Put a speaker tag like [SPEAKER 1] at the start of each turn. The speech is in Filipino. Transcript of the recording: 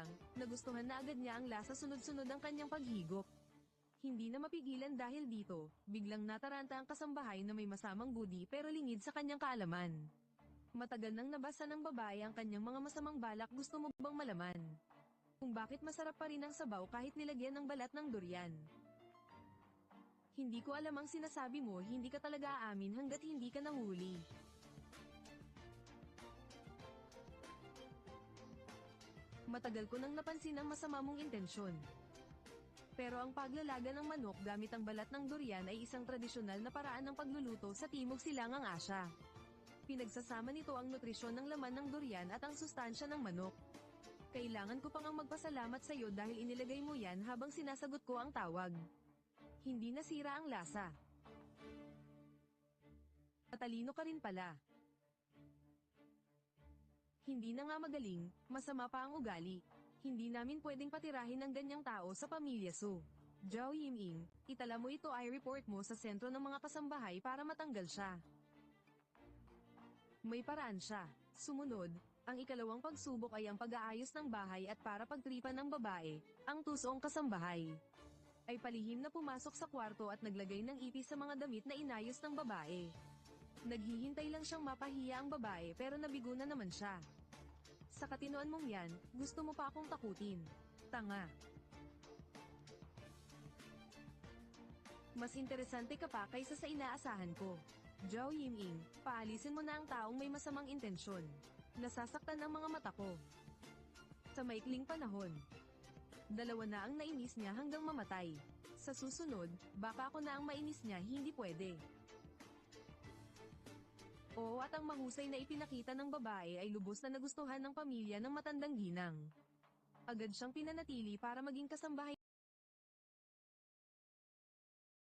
[SPEAKER 1] lang, nagustuhan na agad niya ang lasa sunod-sunod ang kanyang paghigop. Hindi na mapigilan dahil dito, biglang nataranta ang kasambahay na may masamang budi pero lingid sa kanyang kaalaman. Matagal nang nabasa ng babae ang kanyang mga masamang balak, gusto mo bang malaman? Kung bakit masarap pa rin ang sabaw kahit nilagyan ng balat ng durian. Hindi ko alam ang sinasabi mo, hindi ka talaga aamin hanggat hindi ka nahuli. Matagal ko nang napansin ang masama mong intensyon. Pero ang paglalaga ng manok gamit ang balat ng durian ay isang tradisyonal na paraan ng pagluluto sa Timog Silangang Asya. Pinagsasama nito ang nutrisyon ng laman ng durian at ang sustansya ng manok. Kailangan ko pang magpasalamat sa iyo dahil inilagay mo yan habang sinasagot ko ang tawag. Hindi nasira ang lasa. Matalino ka rin pala. Hindi na nga magaling, masama pa ang ugali. Hindi namin pwedeng patirahin ng ganyang tao sa pamilya Su. Zhao Yiming, itala mo ito ay report mo sa sentro ng mga kasambahay para matanggal siya. May paraan siya. Sumunod, ang ikalawang pagsubok ay ang pag-aayos ng bahay at para pagtripan ng babae, ang tusong kasambahay. Ay palihim na pumasok sa kwarto at naglagay ng ipis sa mga damit na inayos ng babae. Naghihintay lang siyang mapahiya ang babae pero nabigo na naman siya. Sa katinoan mong yan, gusto mo pa akong takutin. Tanga. Mas interesante ka pa kaysa sa inaasahan ko. Zhao Yiming, paalisin mo na ang taong may masamang intensyon. Nasasaktan ang mga mata ko. Sa maikling panahon, dalawa na ang nainis niya hanggang mamatay. Sa susunod, baka ako na ang mainis niya, hindi pwede. Oo, at ang mahusay na ipinakita ng babae ay lubos na nagustuhan ng pamilya ng matandang ginang. Agad siyang pinanatili para maging kasambahay